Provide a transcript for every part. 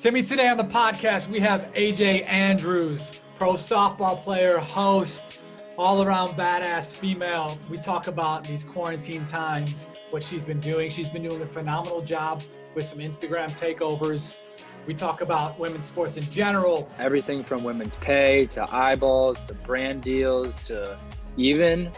Timmy, today on the podcast, we have AJ Andrews, pro softball player, host, all-around badass female. We talk about these quarantine times, what she's been doing. She's been doing a phenomenal job with some Instagram takeovers. We talk about women's sports in general. Everything from women's pay to eyeballs to brand deals to even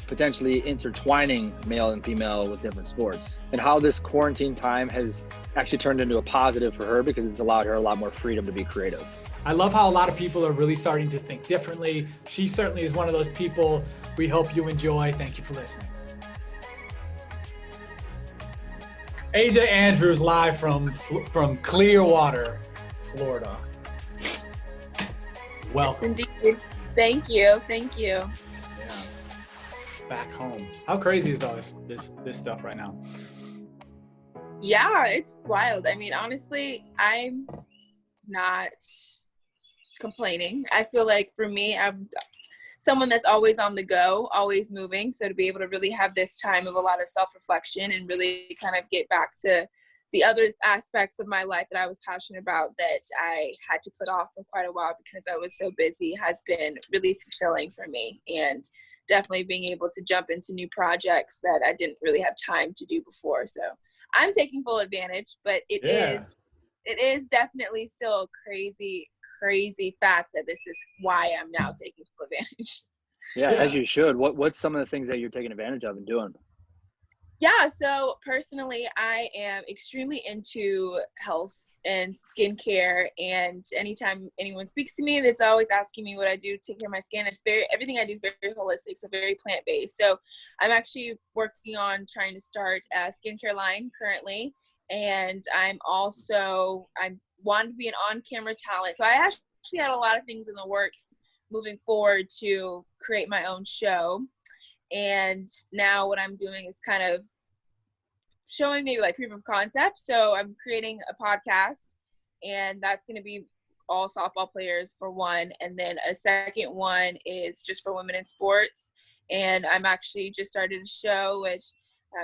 potentially intertwining male and female with different sports, and how this quarantine time has actually turned into a positive for her because it's allowed her a lot more freedom to be creative. I love how a lot of people are really starting to think differently. She certainly is one of those people. We hope you enjoy. Thank you for listening. AJ Andrews live from Clearwater, Florida. Welcome. Yes, indeed. Thank you. Thank you. Yeah. Back home. How crazy is all this stuff right now? Yeah, it's wild. I mean, honestly, I'm not complaining. I feel like for me, I'm someone that's always on the go, always moving. So to be able to really have this time of a lot of self-reflection and really kind of get back to the other aspects of my life that I was passionate about that I had to put off for quite a while because I was so busy has been really fulfilling for me, and definitely being able to jump into new projects that I didn't really have time to do before. So I'm taking full advantage, but it is definitely still a crazy fact that this is why I'm now taking full advantage. Yeah, as you should. What's some of the things that you're taking advantage of and doing? Yeah, so personally, I am extremely into health and skincare, and anytime anyone speaks to me, that's always asking me what I do to take care of my skin. Everything I do is very holistic, so very plant-based. So I'm actually working on trying to start a skincare line currently, and I want to be an on-camera talent. So I actually had a lot of things in the works moving forward to create my own show. And now what I'm doing is kind of showing maybe like proof of concept. So I'm creating a podcast, and that's going to be all softball players for one. And then a second one is just for women in sports. And I'm actually just started a show, which,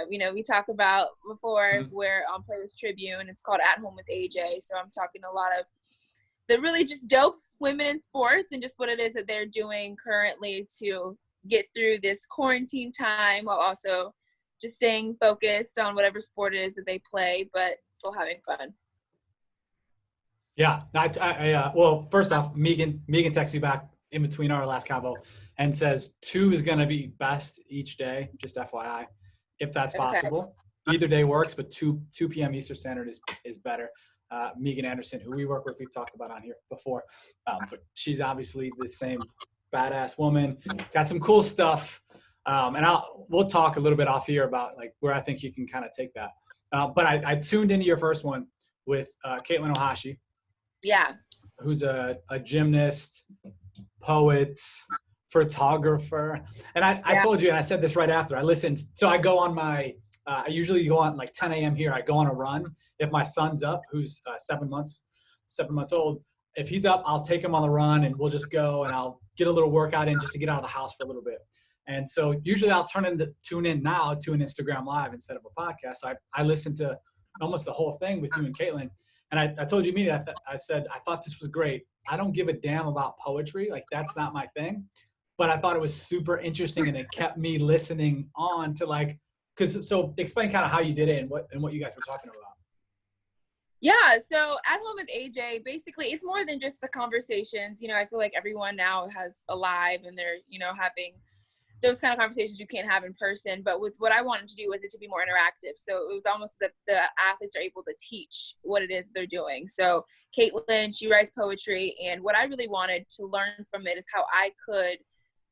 we talked about before, where on Players Tribune, it's called At Home with AJ. So I'm talking a lot of the really just dope women in sports and just what it is that they're doing currently to get through this quarantine time while also just staying focused on whatever sport it is that they play, but still having fun. Yeah. Well, first off, Megan texted me back in between our last convo and says 2 is going to be best each day, just FYI, if that's possible. Okay. Either day works, but 2 p.m. Eastern Standard is better. Megan Anderson, who we work with, we've talked about on here before, but she's obviously the same badass woman, got some cool stuff. And we'll talk a little bit off here about like where I think you can kind of take that. But I tuned into your first one with Caitlin Ohashi. Yeah. Who's a gymnast, poet, photographer. And I told you, and I said this right after I listened. So I go on I usually go on like 10 a.m. here. I go on a run. If my son's up, who's 7 months old, if he's up, I'll take him on the run and we'll just go and I'll get a little workout in just to get out of the house for a little bit. And so usually I'll tune in now to an Instagram Live instead of a podcast. So I listened to almost the whole thing with you and Caitlin. And I told you immediately, I said, I thought this was great. I don't give a damn about poetry. Like that's not my thing. But I thought it was super interesting and it kept me listening on to so explain kind of how you did it and what you guys were talking about. Yeah, so At Home with AJ, basically it's more than just the conversations. I feel like everyone now has a live and they're, having those kind of conversations you can't have in person. But with what I wanted to do was it to be more interactive. So it was almost that the athletes are able to teach what it is they're doing. So Caitlin, she writes poetry. And what I really wanted to learn from it is how I could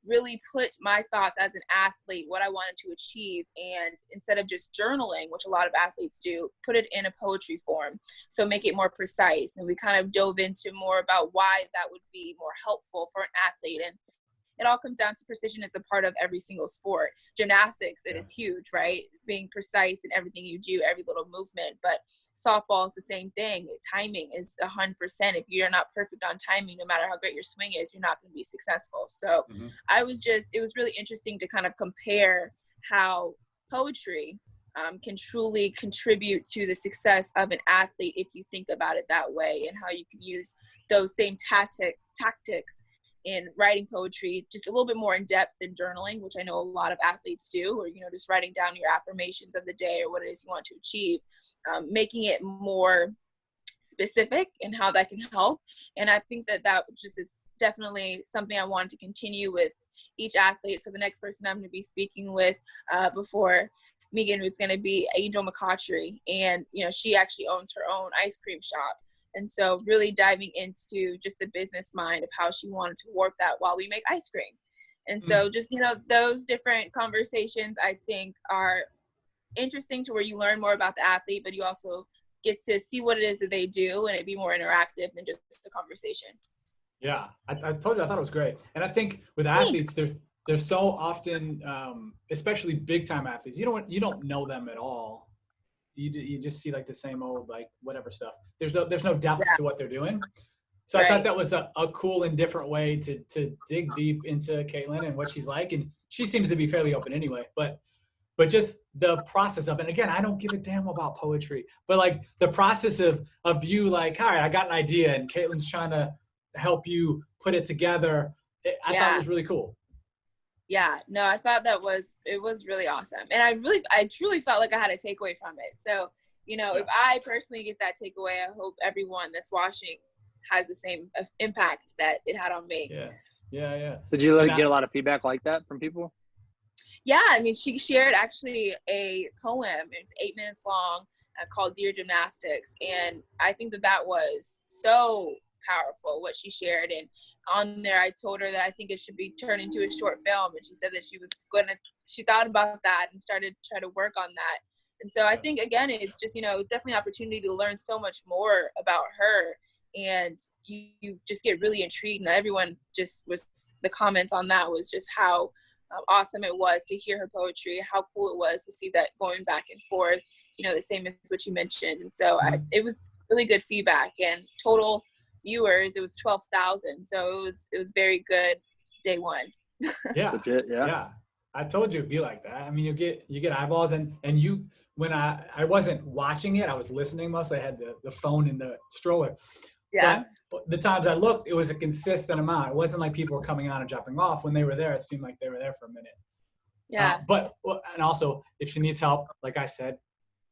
really put my thoughts as an athlete, what I wanted to achieve, and instead of just journaling, which a lot of athletes do, put it in a poetry form. So make it more precise. And we kind of dove into more about why that would be more helpful for an athlete. And it all comes down to precision as a part of every single sport. Gymnastics, it is huge, right? Being precise in everything you do, every little movement. But softball is the same thing. Timing is 100%. If you're not perfect on timing, no matter how great your swing is, you're not going to be successful. So it was really interesting to kind of compare how poetry can truly contribute to the success of an athlete if you think about it that way, and how you can use those same tactics in writing poetry just a little bit more in depth than journaling, which I know a lot of athletes do, or, just writing down your affirmations of the day or what it is you want to achieve, making it more specific and how that can help. And I think that just is definitely something I wanted to continue with each athlete. So the next person I'm going to be speaking with before Megan was going to be Angel McCautry, and she actually owns her own ice cream shop. And so really diving into just the business mind of how she wanted to warp that while we make ice cream. And so just, those different conversations I think are interesting, to where you learn more about the athlete, but you also get to see what it is that they do, and it be more interactive than just a conversation. Yeah, I told you, I thought it was great. And I think with athletes, they're so often, especially big time athletes, you don't know them at all. You just see like the same old, like whatever stuff. There's no depth to what they're doing. So I thought that was a cool and different way to dig deep into Caitlin and what she's like. And she seems to be fairly open anyway, but just the process of it. Again, I don't give a damn about poetry, but like the process of you like, all right, I got an idea, and Caitlin's trying to help you put it together. I thought it was really cool. Yeah, no, I thought it was really awesome. And I truly felt like I had a takeaway from it. So, if I personally get that takeaway, I hope everyone that's watching has the same impact that it had on me. Yeah. Did you get a lot of feedback like that from people? Yeah, I mean, she shared actually a poem. It's 8 minutes long, called Dear Gymnastics. And I think that was so powerful, what she shared. And on there, I told her that I think it should be turned into a short film. And she said that she thought about that and started trying to work on that. And so I think, again, it's just, definitely an opportunity to learn so much more about her. And you just get really intrigued. And everyone the comments on that was just how awesome it was to hear her poetry, how cool it was to see that going back and forth, the same as what you mentioned. And so it was really good feedback, and total viewers, it was 12,000. So it was very good day one. Yeah. Legit, Yeah. I told you it'd be like that. I mean, you get eyeballs, and you, when I wasn't watching it, I was listening mostly. I had the phone in the stroller. Yeah. But the times I looked, it was a consistent amount. It wasn't like people were coming on and dropping off. When they were there, it seemed like they were there for a minute. Yeah. And also, if she needs help, like I said,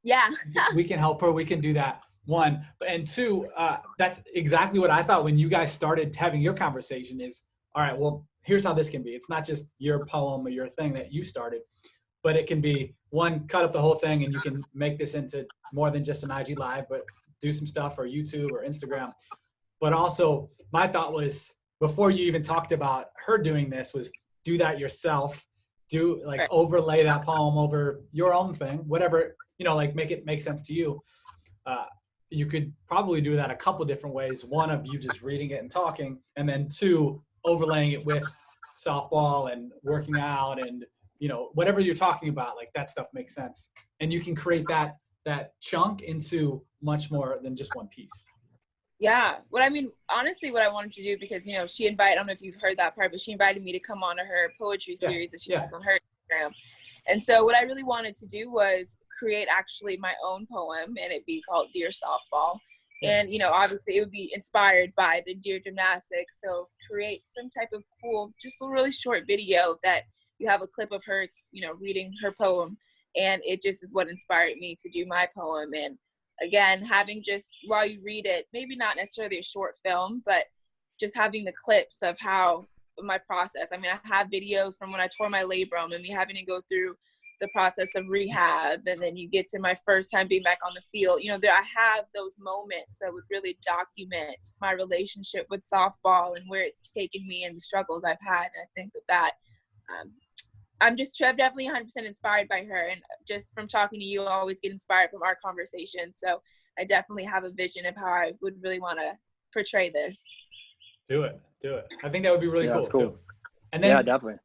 yeah, we can help her. We can do that. One. And two, that's exactly what I thought when you guys started having your conversation is, all right, well, here's how this can be. It's not just your poem or your thing that you started, but it can be, one, cut up the whole thing, and you can make this into more than just an IG Live, but do some stuff for YouTube or Instagram. But also, my thought was, before you even talked about her doing this, was do that yourself. Overlay that poem over your own thing, whatever, make it make sense to you. You could probably do that a couple different ways. One, of you just reading it and talking, and then two, overlaying it with softball and working out and, whatever you're talking about, like that stuff makes sense. And you can create that chunk into much more than just one piece. Yeah. Honestly, what I wanted to do, because, she invited, I don't know if you've heard that part, but she invited me to come on to her poetry series that she has on her Instagram. And so what I really wanted to do was create actually my own poem, and it'd be called Dear Softball. And, obviously it would be inspired by the Dear Gymnastics. So create some type of cool, just a really short video that you have a clip of her, reading her poem. And it just is what inspired me to do my poem. And again, having just, while you read it, maybe not necessarily a short film, but just having the clips of how my process. I have videos from when I tore my labrum and me having to go through the process of rehab, and then you get to my first time being back on the field. I have those moments that would really document my relationship with softball and where it's taken me and the struggles I've had. And I think that I'm definitely 100% inspired by her. And just from talking to you, I always get inspired from our conversation. So I definitely have a vision of how I would really want to portray this. Do it. I think that would be really cool too. And then, yeah, definitely.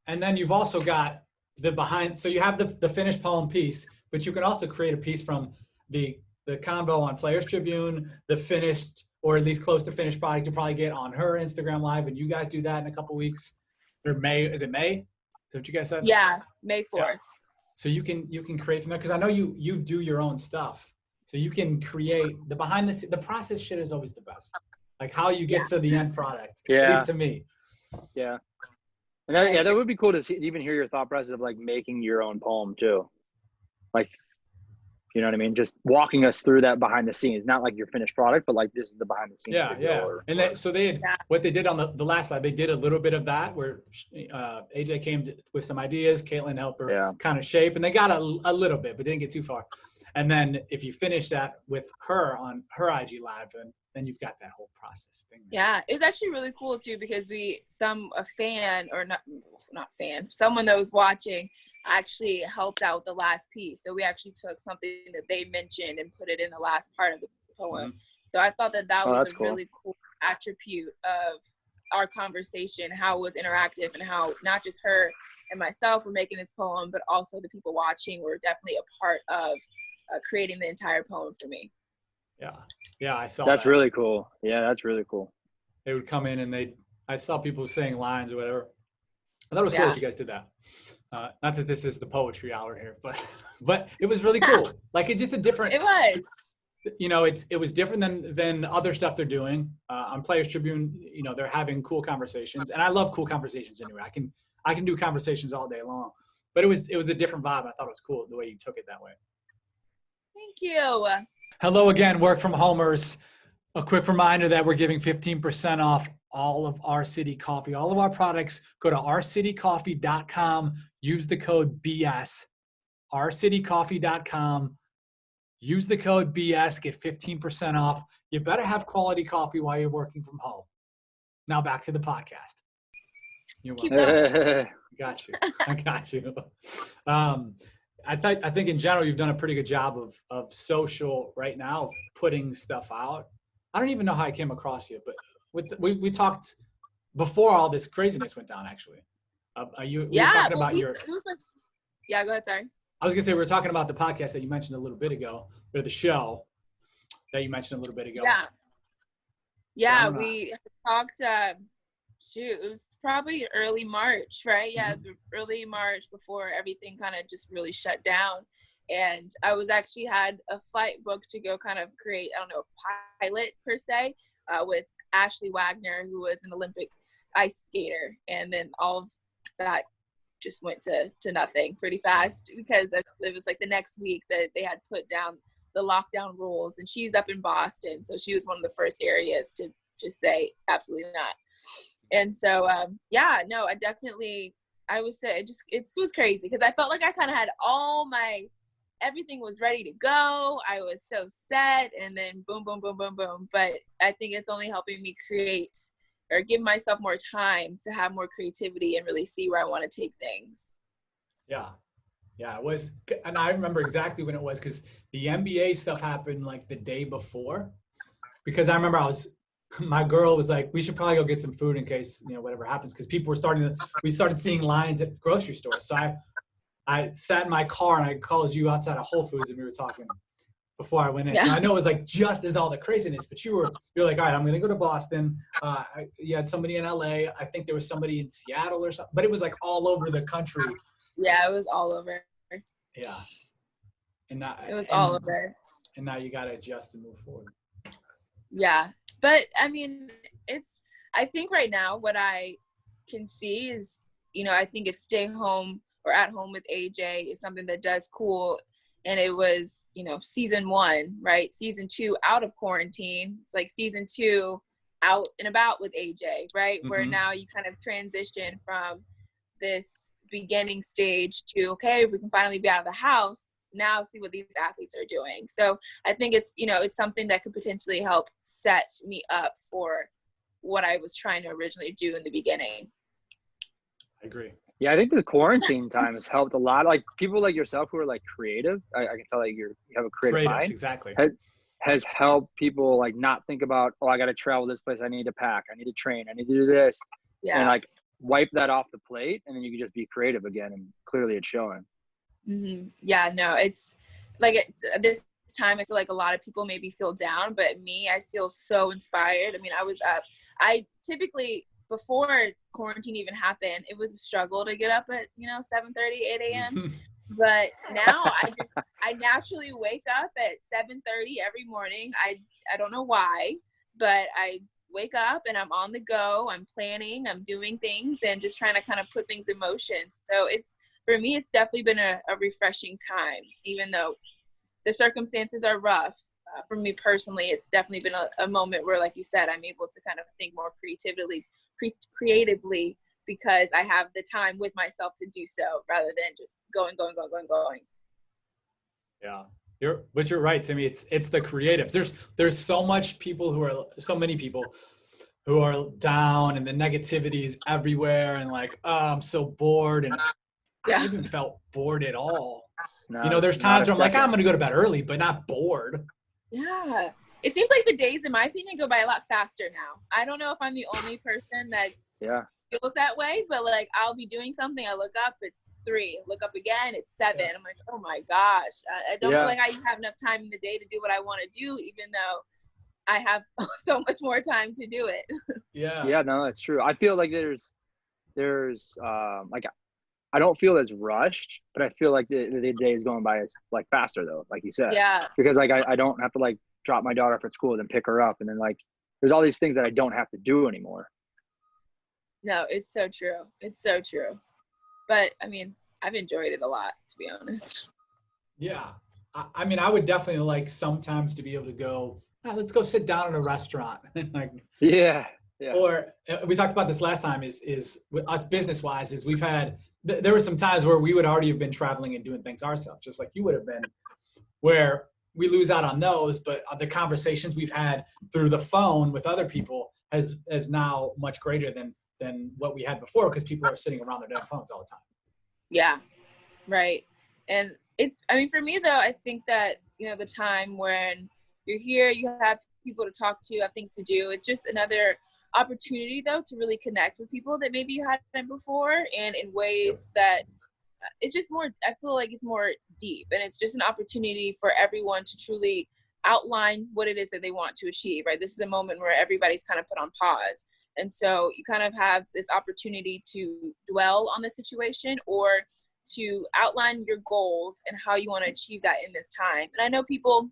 And then you've also got the behind, so you have the finished poem piece, but you can also create a piece from the convo on Players Tribune, the finished, or at least close to finished product you'll probably get on her Instagram Live, and you guys do that in a couple weeks. Or May, is it May? Is that what you guys said? Yeah, May 4th. So you can create from there, because I know you do your own stuff. So you can create the behind the process shit is always the best. Like how you get to the end product, at least to me. Yeah. And that would be cool to even hear your thought process of like making your own poem too. Like, you know what I mean? Just walking us through that behind the scenes, not like your finished product, but like this is the behind the scenes. Yeah. And so they had, what they did on the last live, they did a little bit of that where AJ came with some ideas, Caitlin helped her kind of shape, and they got a little bit, but didn't get too far. And then if you finish that with her on her IG live, then you've got that whole process thing there. Yeah, it's actually really cool too, because someone that was watching actually helped out with the last piece. So we actually took something that they mentioned and put it in the last part of the poem. Mm-hmm. So I thought that was a really cool attribute of our conversation, how it was interactive and how not just her and myself were making this poem, but also the people watching were definitely a part of creating the entire poem for me. Yeah, I saw that's really cool. Yeah, that's really cool. They would come in and I saw people saying lines or whatever. I thought it was cool that you guys did that. Not that this is the poetry hour here, but it was really cool. Like it's just a different. It was. You know, it was different than other stuff they're doing on Players Tribune. You know, they're having cool conversations, and I love cool conversations anyway. I can do conversations all day long, but it was a different vibe. I thought it was cool the way you took it that way. Thank you. Hello again, work from homers. A quick reminder that we're giving 15% off all of Our City Coffee. All of our products, go to ourcitycoffee.com, use the code BS, ourcitycoffee.com, use the code BS, get 15% off. You better have quality coffee while you're working from home. Now back to the podcast. You're welcome. I got you. I think in general, you've done a pretty good job of social right now, of putting stuff out. I don't even know how I came across you, but we talked before all this craziness went down, actually. We were talking about go ahead, sorry. I was going to say, we were talking about the podcast that you mentioned a little bit ago, or the show that you mentioned a little bit ago. Yeah, so we talked, it was probably early March, right? Yeah, early March before everything kind of just really shut down. And I was actually had a flight booked to go kind of create, a pilot per se, with Ashley Wagner, who was an Olympic ice skater. And then all of that just went to nothing pretty fast, because it was like the next week that they had put down the lockdown rules, and she's up in Boston. So she was one of the first areas to just say absolutely not. And so, I would say it was crazy, because I felt like I kind of had everything was ready to go. I was so set, and then boom, boom, boom, boom, boom. But I think it's only helping me create or give myself more time to have more creativity and really see where I want to take things. Yeah, it was. And I remember exactly when it was, because the NBA stuff happened like the day before, because I remember my girl was like, we should probably go get some food in case, whatever happens. Because people were we started seeing lines at grocery stores. So I sat in my car and I called you outside of Whole Foods, and we were talking before I went in. Yeah. So I know it was like just as all the craziness, but you're like, all right, I'm going to go to Boston. You had somebody in LA. I think there was somebody in Seattle or something, but it was like all over the country. Yeah, it was all over. Yeah. It was all over. And now you got to adjust and move forward. Yeah. But I mean, I think right now what I can see is, I think if stay home or at home with AJ is something that does cool. And it was, season 1, right? Season 2 out of quarantine. It's like season 2 out and about with AJ, right? Mm-hmm. Where now you kind of transition from this beginning stage to, okay, we can finally be out of the house. Now see what these athletes are doing. So I think it's, it's something that could potentially help set me up for what I was trying to originally do in the beginning. I agree. Yeah, I think the quarantine time has helped a lot. Like people like yourself who are like creative, I can tell like you have a creative mind. Exactly. Has helped people like not think about, I got to travel this place. I need to pack. I need to train. I need to do this. Yeah. And like wipe that off the plate, and then you can just be creative again. And clearly it's showing. Mm-hmm. Yeah, no, it's like this time I feel like a lot of people maybe feel down, but me, I feel so inspired. I mean, I was up. I typically, before quarantine even happened, it was a struggle to get up at 7:30, 8 a.m. But now I naturally wake up at 7:30 every morning. I don't know why, but I wake up and I'm on the go. I'm planning, I'm doing things, and just trying to kind of put things in motion. So for me, it's definitely been a refreshing time, even though the circumstances are rough. For me personally, it's definitely been a moment where, like you said, I'm able to kind of think more creatively because I have the time with myself to do so rather than just going. Yeah. You're right, Timmy. It's the creatives. There's so many people who are down, and the negativity is everywhere, and like, oh, I'm so bored. And I haven't felt bored at all. No, there's times where I'm like, I'm going to go to bed early, but not bored. Yeah. It seems like the days, in my opinion, go by a lot faster now. I don't know if I'm the only person feels that way, but like I'll be doing something, I look up, it's 3, look up again, it's 7. I'm like, oh my gosh, I don't feel like I have enough time in the day to do what I want to do, even though I have so much more time to do it. Yeah, no, that's true. I feel like there's like, I don't feel as rushed, but I feel like the day is going by as like faster though, like you said. Yeah. Because like I don't have to like drop my daughter off at school, then pick her up, and then like there's all these things that I don't have to do anymore. No, it's so true. It's so true. But I mean, I've enjoyed it a lot, to be honest. Yeah. I mean, I would definitely like sometimes to be able to go, let's go sit down at a restaurant. Like, yeah. Or we talked about this last time is us business wise is we've had, there were some times where we would already have been traveling and doing things ourselves, just like you would have been, where we lose out on those, but the conversations we've had through the phone with other people is now much greater than what we had before, because people are sitting around their damn phones all the time. Yeah, right. And for me though, I think that, the time when you're here, you have people to talk to, have things to do. It's just another opportunity though to really connect with people that maybe you hadn't before, and in ways that it's just more, I feel like it's more deep, and it's just an opportunity for everyone to truly outline what it is that they want to achieve, right? This is a moment where everybody's kind of put on pause. And so you kind of have this opportunity to dwell on the situation or to outline your goals and how you want to achieve that in this time. And I know people,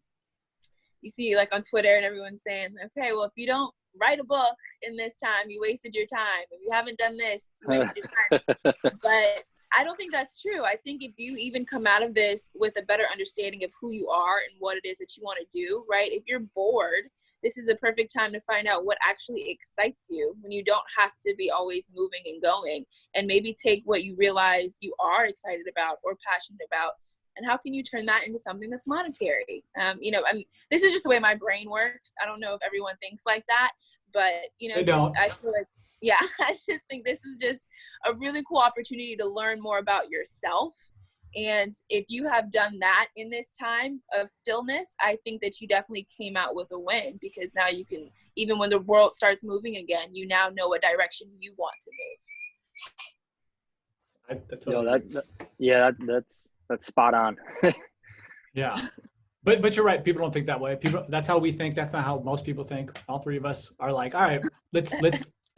you see like on Twitter and everyone's saying, okay, well, if you don't write a book in this time, you wasted your time. If you haven't done this, you wasted your time. But I don't think that's true. I think if you even come out of this with a better understanding of who you are and what it is that you want to do, right? If you're bored, this is a perfect time to find out what actually excites you when you don't have to be always moving and going, and maybe take what you realize you are excited about or passionate about, and how can you turn that into something that's monetary? This is just the way my brain works. I don't know if everyone thinks like that, but I feel like, yeah, I just think this is just a really cool opportunity to learn more about yourself. And if you have done that in this time of stillness, I think that you definitely came out with a win, because now you can, even when the world starts moving again, you now know what direction you want to move. That's spot on. Yeah. But you're right. People don't think that way. That's how we think. That's not how most people think. All three of us are like, all right, let's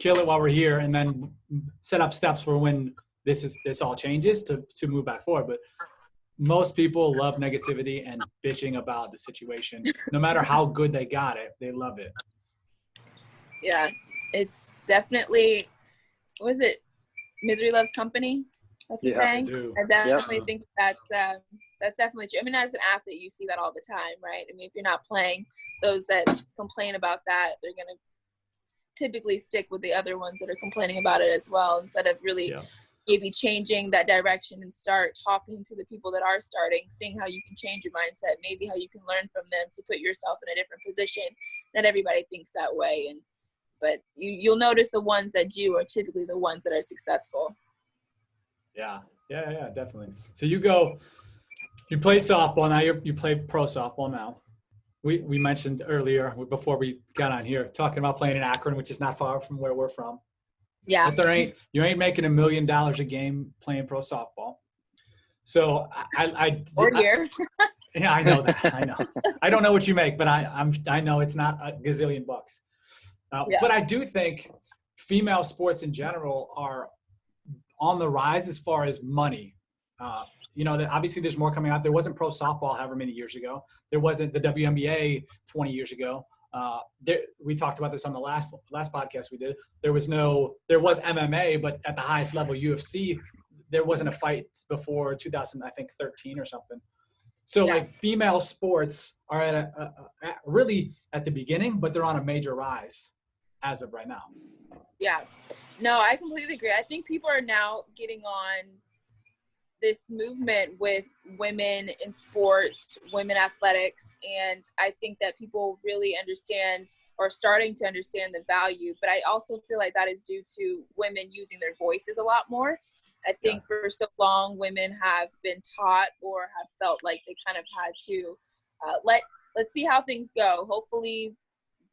kill it while we're here, and then set up steps for when this all changes to move back forward. But most people love negativity and bitching about the situation. No matter how good they got it, they love it. Yeah, it's definitely, what is it? Misery loves company. That's the saying. I definitely think that's definitely true. I mean, as an athlete, you see that all the time, right? I mean, if you're not playing, those that complain about that, they're going to typically stick with the other ones that are complaining about it as well, instead of really maybe changing that direction and start talking to the people that are starting, seeing how you can change your mindset, maybe how you can learn from them to put yourself in a different position. Not everybody thinks that way, but you'll notice the ones that do are typically the ones that are successful. Yeah, definitely. So you play softball now. You play pro softball now. We mentioned earlier before we got on here talking about playing in Akron, which is not far from where we're from. Yeah. But you ain't making $1 million a game playing pro softball. So yeah, I know that. I know. I don't know what you make, but I know it's not a gazillion bucks. But I do think female sports in general are on the rise as far as money. you know, that obviously there's more coming out. There wasn't pro softball however many years ago. There wasn't the WNBA 20 years ago. We talked about this on the last podcast we did. There was MMA, but at the highest level, UFC, there wasn't a fight before 2013 or something. So like female sports are at really at the beginning, but they're on a major rise as of right now. Yeah, no, I completely agree. I think people are now getting on this movement with women in sports, women athletics, and I think that people really understand or starting to understand the value, but I also feel like that is due to women using their voices a lot more. I think for so long, women have been taught or have felt like they kind of had to let's see how things go. Hopefully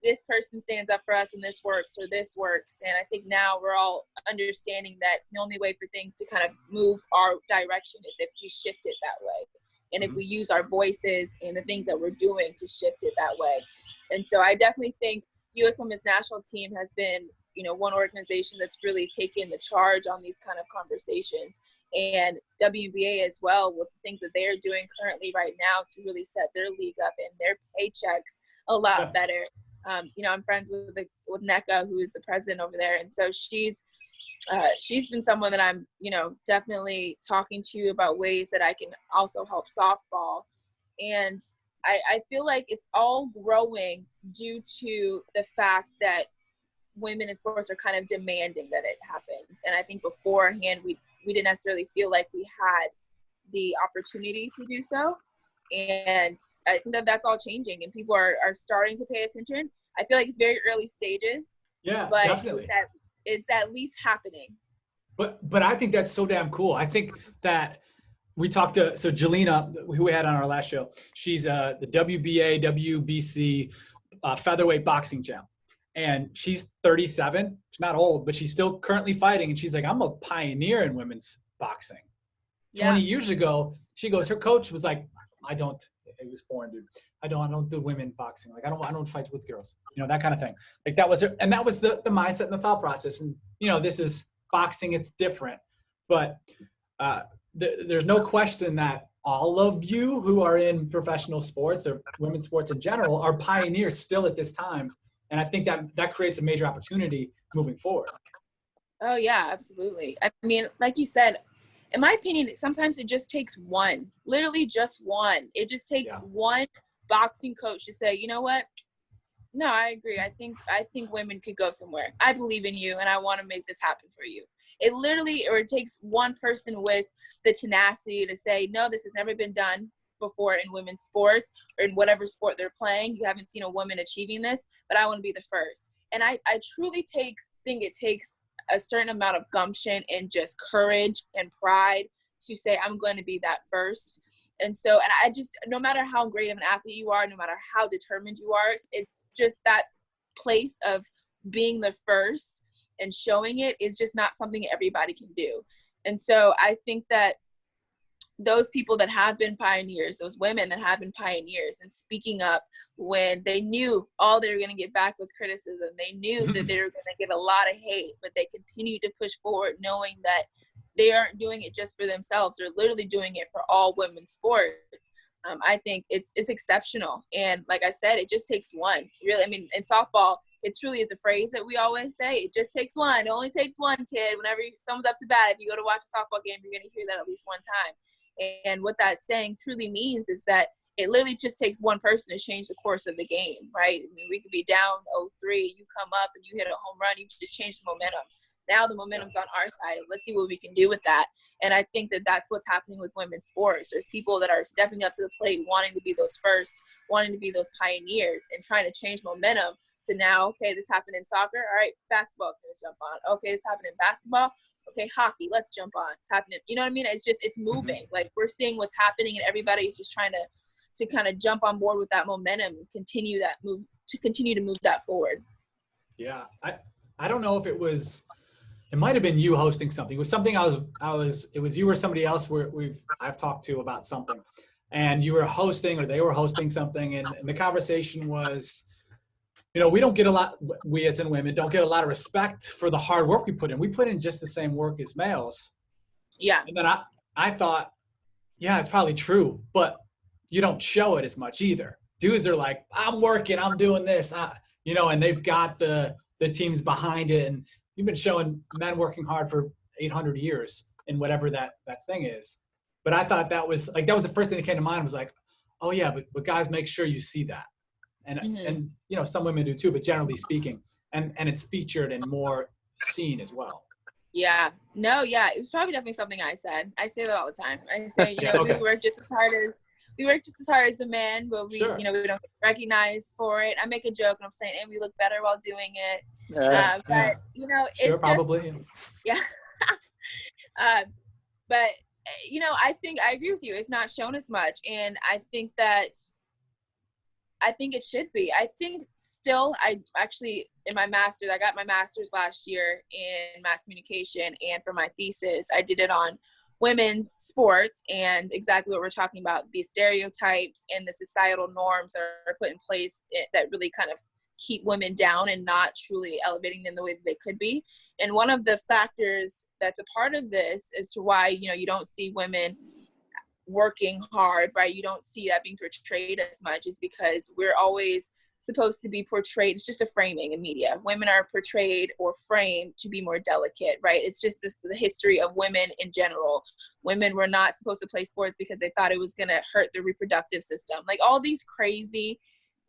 this person stands up for us and this works or this works. And I think now we're all understanding that the only way for things to kind of move our direction is if we shift it that way. And if we use our voices and the things that we're doing to shift it that way. And so I definitely think U.S. Women's National Team has been, you know, one organization that's really taken the charge on these kind of conversations, and WNBA as well, with the things that they're doing currently right now to really set their league up and their paychecks a lot better. You know, I'm friends with NECA, who is the president over there. And so she's been someone that I'm, you know, definitely talking to about ways that I can also help softball. And I feel like it's all growing due to the fact that women in sports are kind of demanding that it happens. And I think beforehand, we didn't necessarily feel like we had the opportunity to do so. And I think that that's all changing, and people are starting to pay attention. I feel like it's very early stages. Yeah, but definitely. It's at least happening. But I think that's so damn cool. I think that we talked to, so Jelena, who we had on our last show, she's the WBA, WBC featherweight boxing champ. And she's 37. She's not old, but she's still currently fighting. And she's like, I'm a pioneer in women's boxing. 20 years ago, she goes, her coach was like, it was foreign, dude. I don't do women boxing. Like, I don't fight with girls, you know, that kind of thing. Like that was the mindset and the thought process. And, you know, this is boxing, it's different, but there's no question that all of you who are in professional sports or women's sports in general are pioneers still at this time. And I think that creates a major opportunity moving forward. Oh yeah, absolutely. I mean, like you said, in my opinion, sometimes it just takes one, literally just one. It just takes one boxing coach to say, you know what? No, I agree. I think women could go somewhere. I believe in you, and I want to make this happen for you. It takes one person with the tenacity to say, no, this has never been done before in women's sports or in whatever sport they're playing. You haven't seen a woman achieving this, but I want to be the first. And I truly think it takes a certain amount of gumption and just courage and pride to say, I'm going to be that first. And so, and I just, no matter how great of an athlete you are, no matter how determined you are, it's just that place of being the first and showing it is just not something everybody can do. And so I think that those people that have been pioneers, those women that have been pioneers and speaking up when they knew all they were going to get back was criticism, they knew that they were going to get a lot of hate, but they continued to push forward knowing that they aren't doing it just for themselves. They're literally doing it for all women's sports. I think it's exceptional. And like I said, it just takes one. Really, I mean, in softball, it truly is a phrase that we always say. It just takes one. It only takes one, kid. Whenever someone's up to bat, if you go to watch a softball game, you're going to hear that at least one time. And what that saying truly means is that it literally just takes one person to change the course of the game, right? I mean, we could be down 0-3, you come up and you hit a home run, you just change the momentum. Now the momentum's on our side. Let's see what we can do with that. And I think that that's what's happening with women's sports. There's people that are stepping up to the plate, wanting to be those first, wanting to be those pioneers and trying to change momentum to now, okay, this happened in soccer. All right, basketball's going to jump on. Okay, this happened in basketball. Okay, hockey, let's jump on. It's happening. You know what I mean? It's moving. Like we're seeing what's happening and everybody's just trying to kind of jump on board with that momentum and continue to move that forward. Yeah. I don't know if it might've been you hosting something. It was something it was you or somebody else I've talked to about something, and you were hosting or they were hosting something. And the conversation was, you know, we as in women don't get a lot of respect for the hard work we put in. We put in just the same work as males. Yeah. And then I thought, Yeah, it's probably true, but you don't show it as much either. Dudes are like, I'm working, I'm doing this, and they've got the teams behind it. And you've been showing men working hard for 800 years in whatever that thing is. But I thought that was the first thing that came to mind was like, oh yeah, but guys, make sure you see that. And some women do too, but generally speaking, and it's featured and more seen as well. Yeah. No, yeah. It was probably definitely something I said. I say that all the time. I say, Okay. we work just as hard as the man, but we, Sure. we don't get recognized for it. I make a joke and I'm saying, and we look better while doing it. But Sure, it's probably. yeah. But I think I agree with you. It's not shown as much. And I think it should be. I think still, I actually, in my master's, I got my master's last year in mass communication. And for my thesis, I did it on women's sports and exactly what we're talking about, these stereotypes and the societal norms that are put in place that really kind of keep women down and not truly elevating them the way that they could be. And one of the factors that's a part of this as to why, you don't see women working hard, right? You don't see that being portrayed as much is because we're always supposed to be portrayed. It's just a framing in media. Women are portrayed or framed to be more delicate, right? It's just the history of women in general. Women were not supposed to play sports because they thought it was going to hurt the reproductive system. Like all these crazy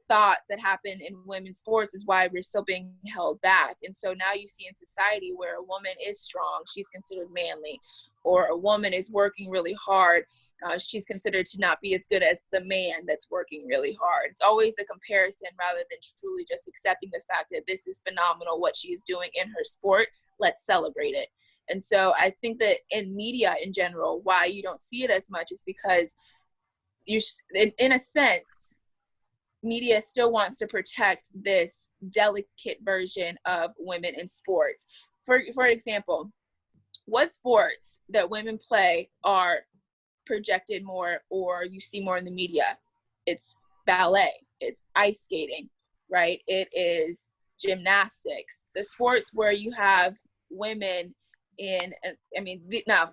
thoughts that happen in women's sports is why we're still being held back. And so now you see in society where a woman is strong, she's considered manly, or a woman is working really hard, she's considered to not be as good as the man that's working really hard. It's always a comparison rather than truly just accepting the fact that this is phenomenal what she is doing in her sport. Let's celebrate it. And so I think that in media in general, why you don't see it as much is because in a sense, media still wants to protect this delicate version of women in sports. For example, what sports that women play are projected more or you see more in the media? It's ballet, it's ice skating, right? It is gymnastics. The sports where you have women now,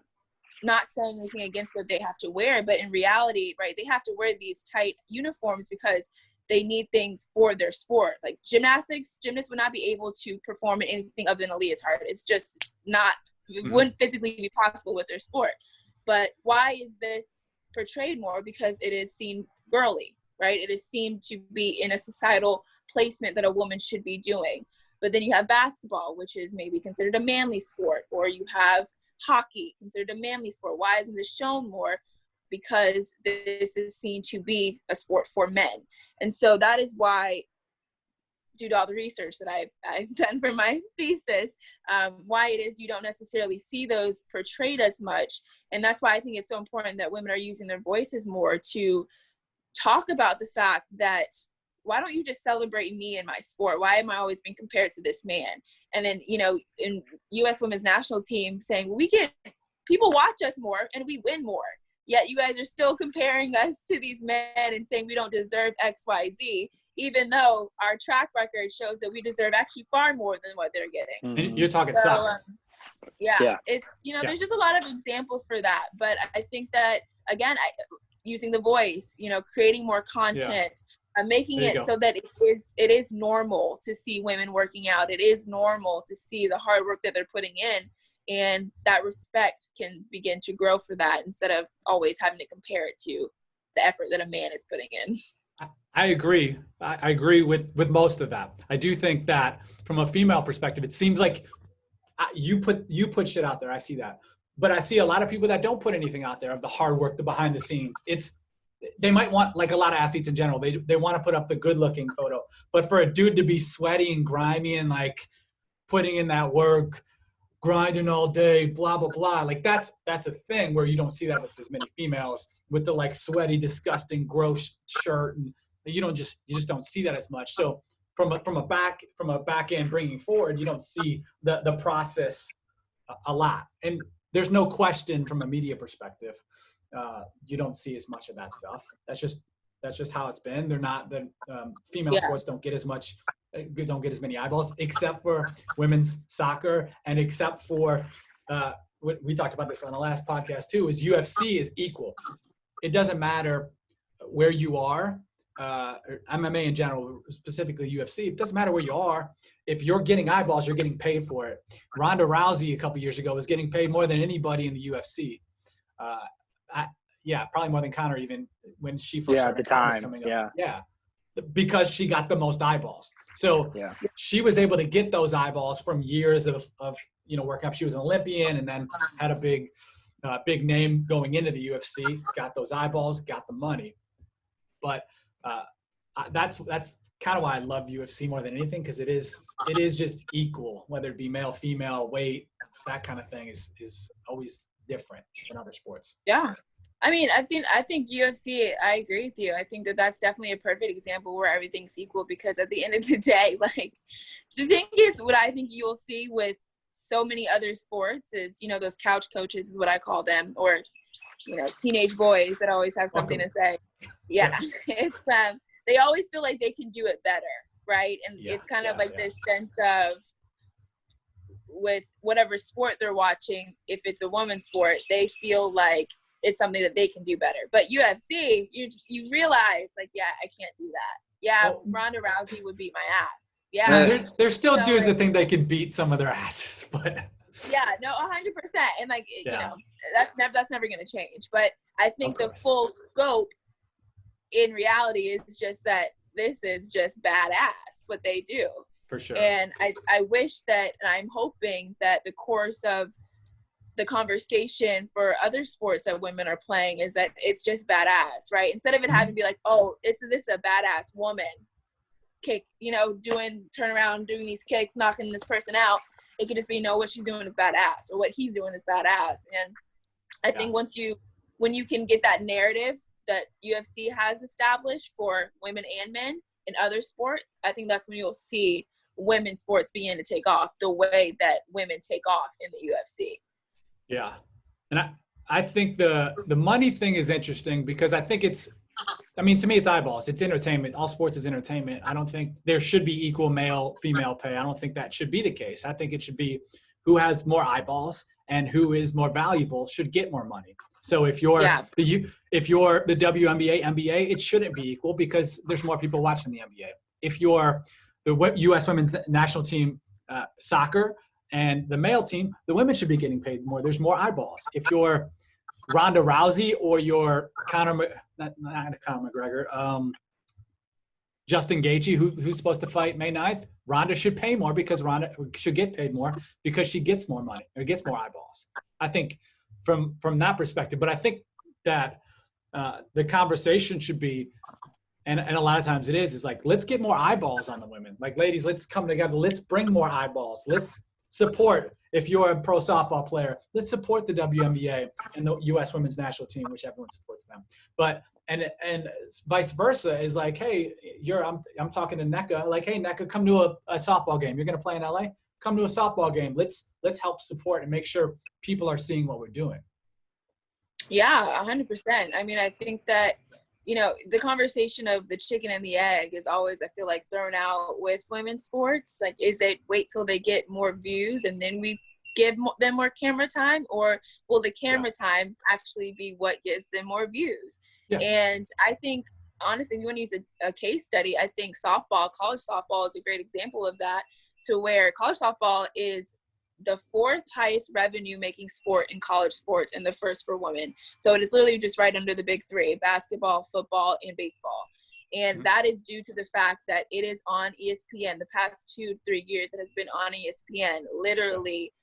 not saying anything against what they have to wear, but in reality, right, they have to wear these tight uniforms because they need things for their sport. Like gymnasts would not be able to perform in anything other than a leotard. It's just not, it wouldn't physically be possible with their sport. But why is this portrayed more? Because it is seen girly, right? It is seen to be in a societal placement that a woman should be doing. But then you have basketball, which is maybe considered a manly sport, or you have hockey, considered a manly sport. Why isn't this shown more? Because this is seen to be a sport for men. And so that is why, due to all the research that I've done for my thesis, why it is you don't necessarily see those portrayed as much. And that's why I think it's so important that women are using their voices more to talk about the fact that, why don't you just celebrate me in my sport? Why am I always being compared to this man? And then, in U.S. women's national team saying, people watch us more and we win more. Yet you guys are still comparing us to these men and saying we don't deserve X, Y, Z, even though our track record shows that we deserve actually far more than what they're getting. And you're talking soccer. It's, there's just a lot of examples for that. But I think that, again, using the voice, creating more content, making it so that it is normal to see women working out. It is normal to see the hard work that they're putting in. And that respect can begin to grow for that instead of always having to compare it to the effort that a man is putting in. I agree. I agree with most of that. I do think that from a female perspective, it seems like you put shit out there. I see that. But I see a lot of people that don't put anything out there of the hard work, the behind the scenes. They might want, like a lot of athletes in general, they want to put up the good looking photo. But for a dude to be sweaty and grimy and like putting in that work, grinding all day, blah, blah, blah. Like that's a thing where you don't see that with as many females with the like sweaty, disgusting, gross shirt. And you just don't see that as much. So from a back end bringing forward, you don't see the process a lot. And there's no question from a media perspective, you don't see as much of that stuff. That's just how it's been. They're not the female sports don't get as many eyeballs, except for women's soccer and except for we talked about this on the last podcast too, is UFC is equal. It doesn't matter where you are, or MMA in general, specifically UFC. It doesn't matter where you are. If you're getting eyeballs, you're getting paid for it. Ronda Rousey a couple years ago was getting paid more than anybody in the UFC. Probably more than Conor even when she first started at the time. Coming up. Yeah. Because she got the most eyeballs. So she was able to get those eyeballs from years of working up. She was an Olympian and then had a big name going into the UFC, got those eyeballs, got the money. But that's kind of why I love UFC more than anything, because it is just equal, whether it be male, female, weight, that kind of thing is always different than other sports. Yeah. I mean, I think UFC, I agree with you. I think that that's definitely a perfect example where everything's equal, because at the end of the day, like, the thing is, what I think you'll see with so many other sports is, those couch coaches is what I call them, or, teenage boys that always have something to say. Yeah. It's, they always feel like they can do it better. Right. And it's kind of like this sense of, with whatever sport they're watching, if it's a women's sport, they feel like it's something that they can do better. But UFC, you realize, like, I can't do that. Yeah, Ronda Rousey would beat my ass. Yeah. There's still dudes that think they can beat some of their asses, but. Yeah, no, 100%. And that's never going to change. But I think the full scope in reality is just that this is just badass what they do. For sure. And I wish that, and I'm hoping that the course of the conversation for other sports that women are playing is that it's just badass, right? Instead of it having to be like, oh, this is a badass woman kick, turn around, doing these kicks, knocking this person out. It could just be, what she's doing is badass, or what he's doing is badass. And I think when you can get that narrative that UFC has established for women and men in other sports, I think that's when you'll see women's sports begin to take off the way that women take off in the UFC. Yeah. And I think the money thing is interesting, because I think to me, it's eyeballs. It's entertainment. All sports is entertainment. I don't think there should be equal male, female pay. I don't think that should be the case. I think it should be who has more eyeballs and who is more valuable should get more money. So if you're the WNBA, NBA, it shouldn't be equal, because there's more people watching the NBA. If you're the U.S. women's national team soccer, and the male team, the women should be getting paid more. There's more eyeballs. If you're Ronda Rousey or you're not Conor McGregor, Justin Gaethje, who's supposed to fight May 9th, Ronda should pay more, because Ronda should get paid more because she gets more money or gets more eyeballs. I think from that perspective, but I think that the conversation should be, and a lot of times it is like, let's get more eyeballs on the women. Like, ladies, let's come together. Let's bring more eyeballs. Let's support. If you're a pro softball player, let's support the WNBA and the U.S. women's national team, which everyone supports them. But and vice versa is like, hey, I'm talking to NECA, like, hey, NECA, come to a softball game. You're going to play in LA? Come to a softball game. Let's help support and make sure people are seeing what we're doing. Yeah, 100%. I mean, I think that, the conversation of the chicken and the egg is always, I feel like, thrown out with women's sports. Like, is it wait till they get more views and then we give them more camera time, or will the camera time actually be what gives them more views? Yeah. And I think, honestly, if you want to use a case study, I think college softball is a great example of that, to where college softball is the fourth highest revenue making sport in college sports and the first for women. So it is literally just right under the big three: basketball, football, and baseball. And that is due to the fact that it is on ESPN. The past 2-3 years, it has been on ESPN, literally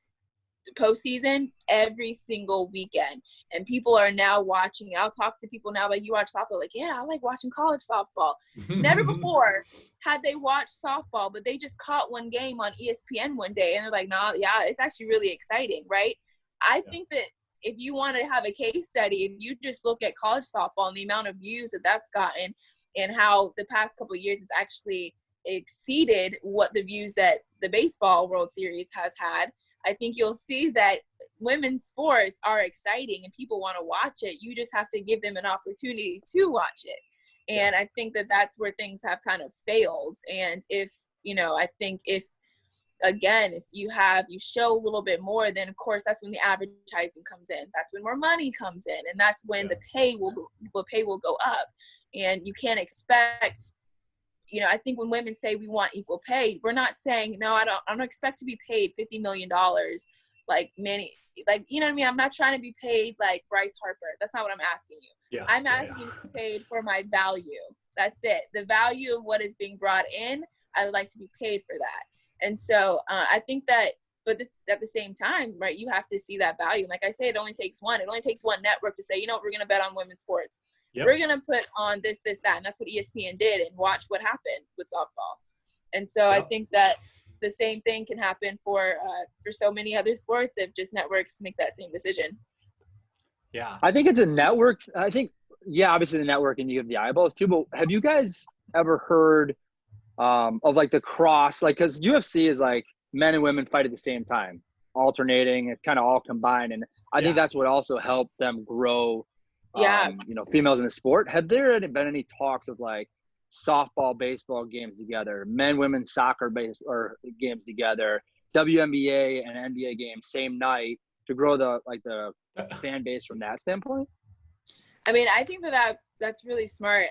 the postseason every single weekend. And people are now watching. I'll talk to people now, like, you watch softball? Like, yeah, I like watching college softball. Never before had they watched softball, but they just caught one game on ESPN one day, and they're like, nah, yeah, it's actually really exciting, right? I think that if you want to have a case study, if you just look at college softball and the amount of views that's gotten, and how the past couple of years has actually exceeded what the views that the baseball World Series has had, I think you'll see that women's sports are exciting and people want to watch it. You just have to give them an opportunity to watch it. And I think that that's where things have kind of failed. And I think if again, if you show a little bit more, then of course that's when the advertising comes in. That's when more money comes in, and that's when the pay will go up. And you can't expect, I think when women say we want equal pay, we're not saying, no, I don't expect to be paid $50 million like many, like, you know what I mean? I'm not trying to be paid like Bryce Harper. That's not what I'm asking you. Yeah, I'm asking you to be paid for my value. That's it. The value of what is being brought in, I would like to be paid for that. And so I think that, but at the same time, right, you have to see that value. Like I say, it only takes one. It only takes one network to say, we're going to bet on women's sports. Yep. We're going to put on this, that. And that's what ESPN did, and watch what happened with softball. And so I think that the same thing can happen for so many other sports if just networks make that same decision. Yeah. I think it's a network. I think, obviously the network, and you have the eyeballs too, but have you guys ever heard of like the cross, like, because UFC is like men and women fight at the same time, alternating, it's kind of all combined, and I think that's what also helped them grow females in the sport. Have there been any talks of like softball, baseball games together, men, women soccer games together, WNBA and NBA games same night, to grow the fan base from that standpoint? I mean, I think that's really smart.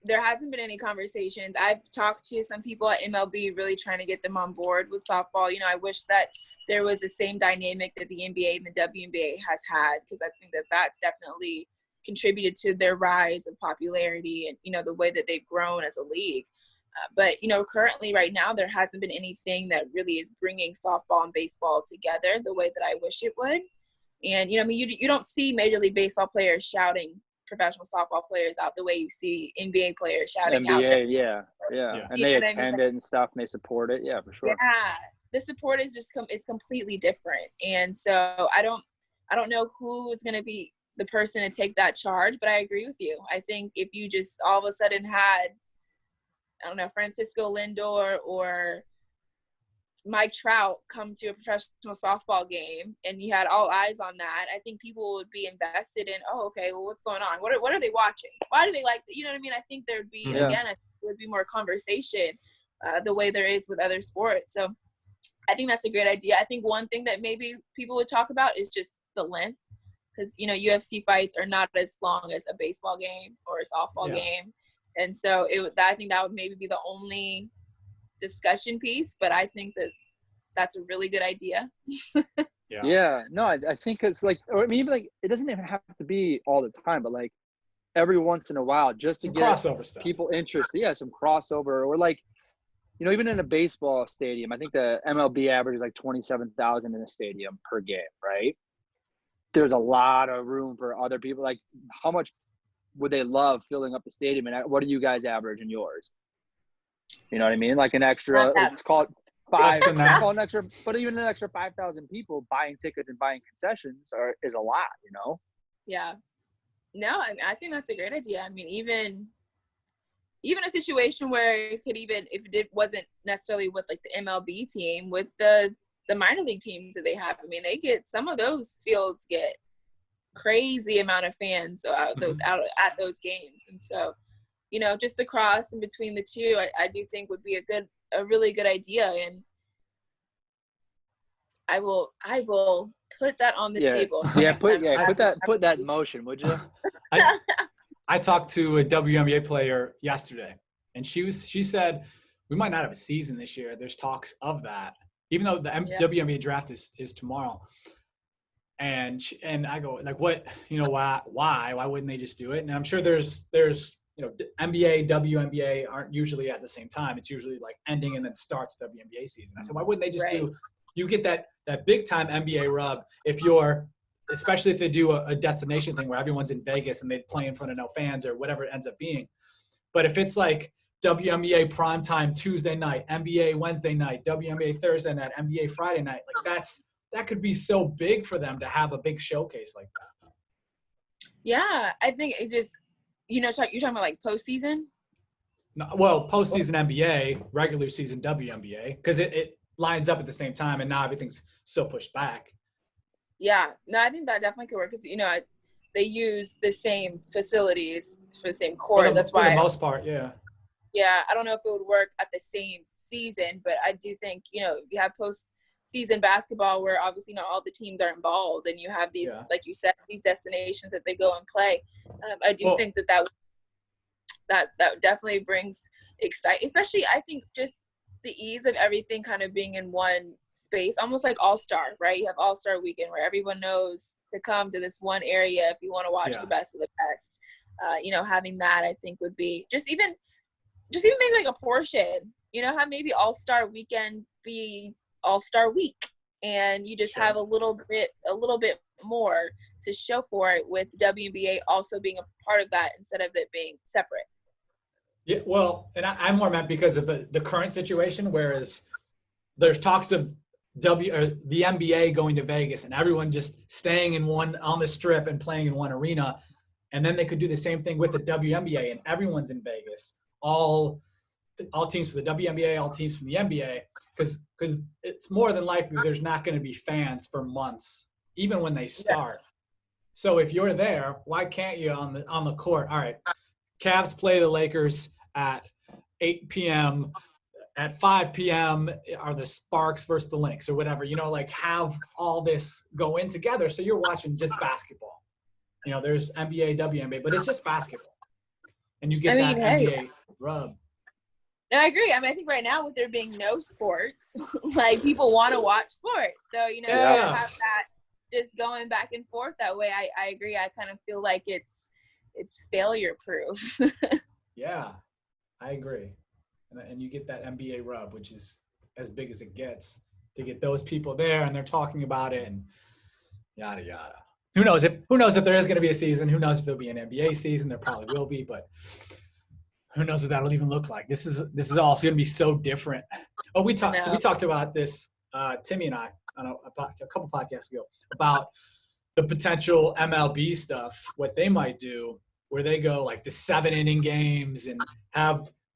There hasn't been any conversations. I've talked to some people at MLB really trying to get them on board with softball. I wish that there was the same dynamic that the NBA and the WNBA has had, because I think that that's definitely contributed to their rise of popularity and, the way that they've grown as a league. But, currently right now, there hasn't been anything that really is bringing softball and baseball together the way that I wish it would. And, you don't see Major League Baseball players shouting professional softball players out the way you see NBA players shouting out. Yeah. And they attend it and stuff, and they support it. Yeah, for sure. Yeah. The support is it's completely different. And so I don't know who is going to be the person to take that charge, but I agree with you. I think if you just all of a sudden had, Francisco Lindor or Mike Trout come to a professional softball game, and you had all eyes on that, I think people would be invested in, okay, well, what's going on? What are they watching? Why do they like it? You know what I mean? I think there'd be, there would be more conversation the way there is with other sports. So I think that's a great idea. I think one thing that maybe people would talk about is just the length, because, UFC fights are not as long as a baseball game or a softball game. And so I think that would maybe be the only discussion piece, but I think that's a really good idea. No, I think it's like, or maybe like, it doesn't even have to be all the time, but like every once in a while, just to some get crossover stuff, people interested. Some crossover, or like, even in a baseball stadium, I think the MLB average is like 27,000 in a stadium per game, right? There's a lot of room for other people. Like, how much would they love filling up the stadium? And what do you guys average in yours? You know what I mean? Like an extra, let's call it 5, call an extra, but even an extra 5,000 people buying tickets and buying concessions is a lot, Yeah. No, I think that's a great idea. I mean, even a situation where it could, even if it wasn't necessarily with like the MLB team, with the minor league teams that they have, I mean, some of those fields get crazy amount of fans out at those games. And so, just the cross in between the two, I do think would be a really good idea. And I will put that on the table. Put that in motion, would you? I talked to a WNBA player yesterday, and she said we might not have a season this year. There's talks of that, even though the WNBA draft is tomorrow. And I go, like, what, why wouldn't they just do it? And I'm sure there's NBA, WNBA aren't usually at the same time. It's usually like ending and then starts WNBA season. I said, why wouldn't they just you get that big time NBA rub especially if they do a destination thing where everyone's in Vegas and they play in front of no fans or whatever it ends up being. But if it's like WNBA primetime Tuesday night, NBA Wednesday night, WNBA Thursday night, NBA Friday night, like that could be so big for them to have a big showcase like that. Yeah, I think it just, you're talking about like postseason? No, well, postseason NBA, regular season WNBA, because it lines up at the same time, and now everything's so pushed back. Yeah, no, I think that definitely could work, because they use the same facilities for the same court. That's why, for the most part, yeah. Yeah, I don't know if it would work at the same season, but I do think, you know, you have post-season basketball where obviously not all the teams are involved, and you have these, like you said, these destinations that they go and play. I do think that definitely brings especially I think just the ease of everything kind of being in one space, almost like All-Star, right? You have All-Star weekend where everyone knows to come to this one area if you want to watch the best of the best. You know, having that I think would be just even maybe like a portion, you know, have maybe All-Star weekend be All-Star week, and you just have a little bit more to show for it, with WNBA also being a part of that instead of it being separate. Yeah, well, and I'm more meant because of the current situation, whereas there's talks of the NBA going to Vegas and everyone just staying on the strip and playing in one arena. And then they could do the same thing with the WNBA and everyone's in Vegas. All teams for the WNBA, all teams from the NBA, because it's more than likely there's not going to be fans for months, even when they start. So if you're there, why can't you on the court? All right, Cavs play the Lakers at 8 p.m. At 5 p.m. are the Sparks versus the Lynx or whatever, you know, like have all this go in together. So you're watching just basketball. You know, there's NBA, WNBA, but it's just basketball. And you get that NBA rub. No, I agree. I mean, I think right now with there being no sports, like people want to watch sports. So, you know, you have that just going back and forth that way. I agree. I kind of feel like it's failure proof. Yeah, I agree. And you get that NBA rub, which is as big as it gets, to get those people there and they're talking about it and yada, yada. Who knows if there is going to be a season? Who knows if there'll be an NBA season? There probably will be, but who knows what that'll even look like? This is all going to be so different. Oh, we talked about this, Timmy and I, on a couple podcasts ago, about the potential MLB stuff, what they might do, where they go like the 7-inning games and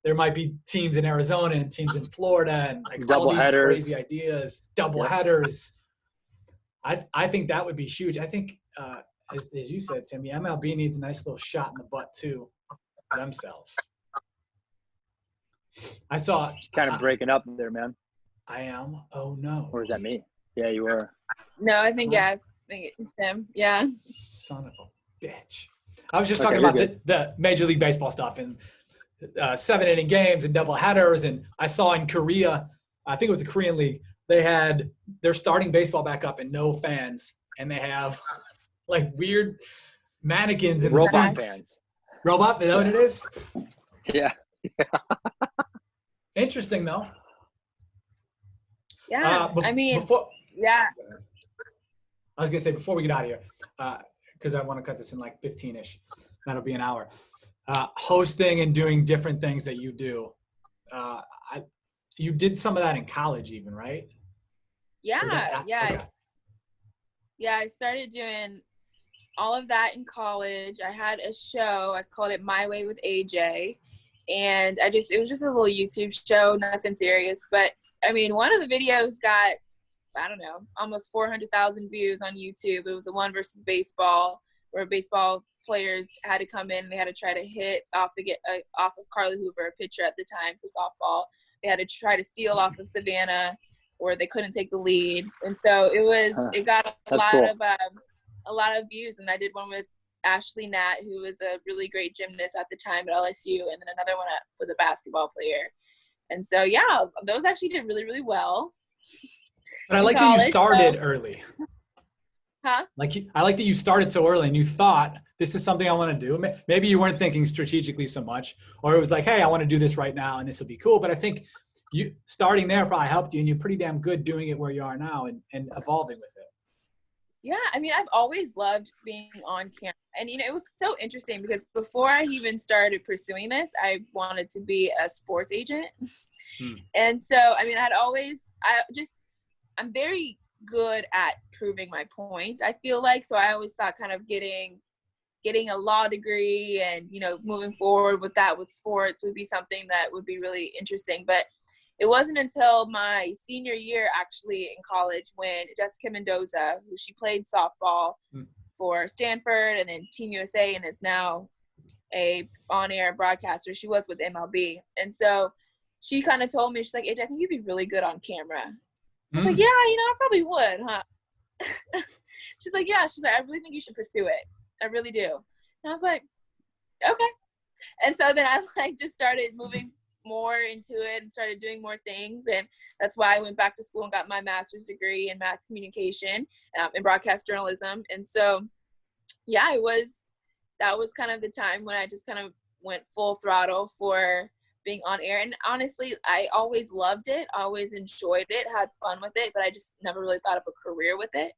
there might be teams in Arizona and teams in Florida and like all these crazy ideas, double headers. I think that would be huge. I think, as you said, Timmy, MLB needs a nice little shot in the butt too themselves. I saw kind of breaking up there, man. I am. Oh no. Or is that me? Yeah, you were. No, I think I think it's him. Yeah. Son of a bitch. I was just talking about the Major League Baseball stuff and 7-inning games and double headers. And I saw in Korea, I think it was the Korean League, they're starting baseball back up and no fans, and they have like weird mannequins and robot fans. Robot, is that what it is? Yeah. Interesting though. Yeah. I was gonna say before we get out of here, because I want to cut this in like 15-ish. That'll be an hour. Hosting and doing different things that you do. You did some of that in college, even, right? Yeah. Okay. Yeah, I started doing all of that in college. I had a show. I called it My Way with AJ. And it was just a little YouTube show, nothing serious. But, I mean, one of the videos got, I don't know, almost 400,000 views on YouTube. It was a one versus baseball, where baseball players had to come in. They had to try to hit off of Carly Hoover, a pitcher at the time for softball. They had to try to steal off of Savannah, or they couldn't take the lead. And so it got a lot of views. And I did one with Ashley Natt, who was a really great gymnast at the time at LSU, and then another one with a basketball player. And so, yeah, those actually did really, really well. But I like that you started early. Huh? I like that you started so early and you thought, this is something I want to do. Maybe you weren't thinking strategically so much, or it was like, hey, I want to do this right now and this will be cool. But I think you starting there probably helped you, and you're pretty damn good doing it where you are now and evolving with it. Yeah, I mean, I've always loved being on camera. And, it was so interesting because before I even started pursuing this, I wanted to be a sports agent. And so, I mean, I'm very good at proving my point, I feel like. So I always thought kind of getting a law degree and, moving forward with that with sports would be something that would be really interesting. But it wasn't until my senior year, actually, in college, when Jessica Mendoza, who she played softball for Stanford and then Team USA and is now a on-air broadcaster. She was with MLB. And so she kind of told me, she's like, AJ, I think you'd be really good on camera. I was like, yeah, I probably would, huh? She's like, yeah. She's like, I really think you should pursue it. I really do. And I was like, okay. And so then I just started moving more into it and started doing more things. And that's why I went back to school and got my master's degree in mass communication in broadcast journalism. And so, yeah, that was kind of the time when I just kind of went full throttle for being on air. And honestly, I always loved it, always enjoyed it, had fun with it, but I just never really thought of a career with it.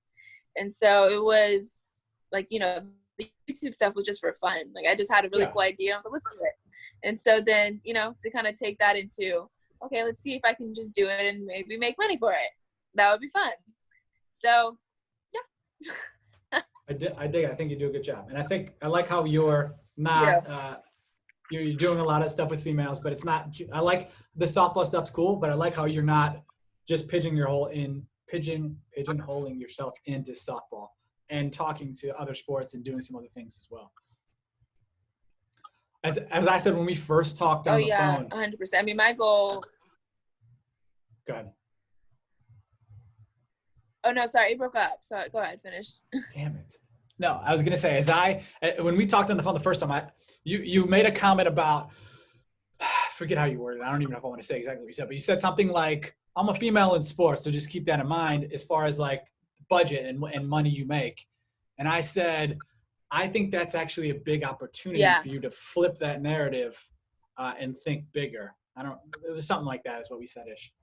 And so it was like, the YouTube stuff was just for fun. Like I just had a really cool idea. I was like, let's do it. And so then, to kind of take that into, okay, let's see if I can just do it and maybe make money for it. That would be fun. So, yeah. I dig. I think you do a good job. And I like how you're not, you're doing a lot of stuff with females, but it's not, I like the softball stuff's cool, but I like how you're not just pigeonholing yourself into softball and talking to other sports and doing some other things as well. As I said, when we first talked on the phone. 100%. I mean, my goal. Go ahead. Oh, no, sorry. It broke up. So go ahead, finish. Damn it. No, I was going to say, when we talked on the phone the first time, you made a comment about, I forget how you worded it. I don't even know if I want to say exactly what you said, but you said something like, I'm a female in sports, so just keep that in mind as far as like budget and money you make. And I said, I think that's actually a big opportunity for you to flip that narrative and think bigger. It was something like that is what we said-ish.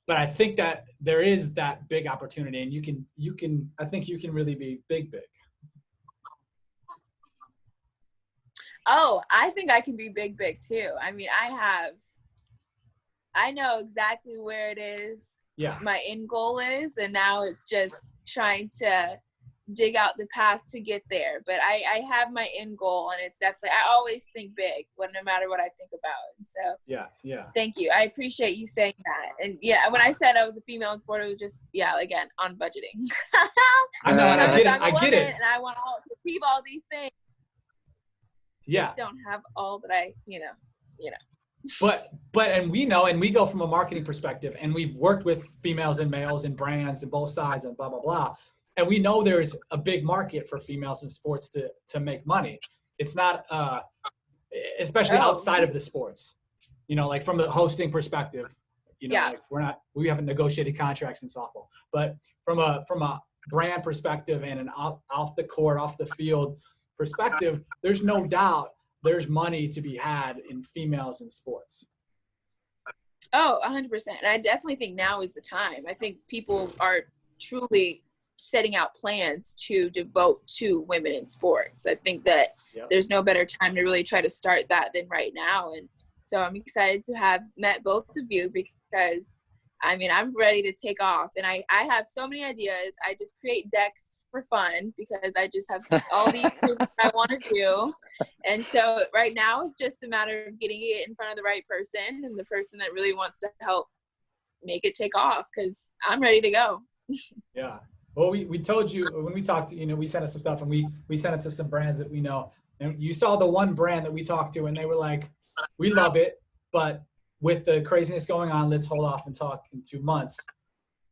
But I think that there is that big opportunity, and I think you can really be big. Oh, I think I can be big too. I mean, I know exactly where it is. Yeah. My end goal is, and now it's just trying to dig out the path to get there. But I have my end goal, and it's definitely, I always think big no matter what I think about. And so yeah. Thank you. I appreciate you saying that. And yeah, when I said I was a female in sport, it was just, again, on budgeting. I know, and I get it. And I want to achieve all these things. Yeah. I just don't have all that I, But and we know, and we go from a marketing perspective, and we've worked with females and males and brands and both sides and blah, blah, blah. And we know there's a big market for females in sports to make money. It's not, especially outside of the sports, like from the hosting perspective, like we haven't negotiated contracts in softball, but from a brand perspective and an off the court, off the field perspective, there's no doubt there's money to be had in females in sports. Oh, 100%. And I definitely think now is the time. I think people are truly setting out plans to devote to women in sports. I think that there's no better time to really try to start that than right now. And so I'm excited to have met both of you because, I'm ready to take off. And I have so many ideas. I just create decks for fun because I just have all these things I want to do. And so right now it's just a matter of getting it in front of the right person and the person that really wants to help make it take off because I'm ready to go. Yeah. Well, we told you when we talked, we sent us some stuff and we sent it to some brands that we know. And you saw the one brand that we talked to and they were like, we love it, but with the craziness going on, let's hold off and talk in 2 months.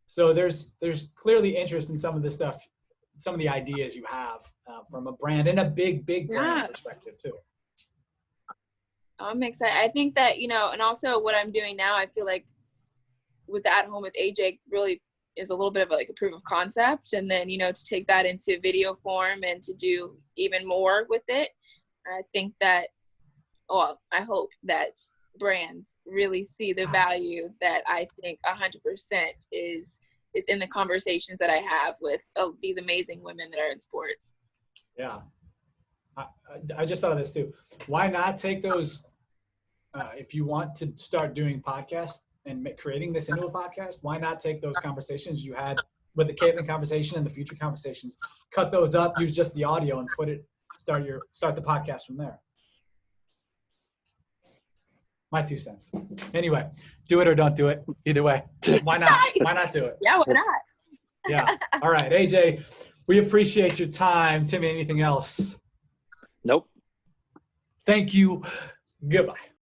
So there's clearly interest in some of the stuff, some of the ideas you have from a brand and a big brand perspective too. I'm excited. I think that, and also what I'm doing now, I feel like with the At Home with AJ really is a little bit of a proof of concept. And then, to take that into video form and to do even more with it. I think that, I hope that brands really see the value that I think 100% is in the conversations that I have with these amazing women that are in sports. Yeah. I just thought of this too. Why not take those, if you want to start doing podcasts and creating this into a podcast, why not take those conversations you had with the Caitlin conversation and the future conversations, cut those up, use just the audio and start the podcast from there. My 2 cents. Anyway, do it or don't do it. Either way. Why not? Why not do it? Yeah, why not? Yeah. All right, AJ, we appreciate your time. Timmy, anything else? Nope. Thank you. Goodbye.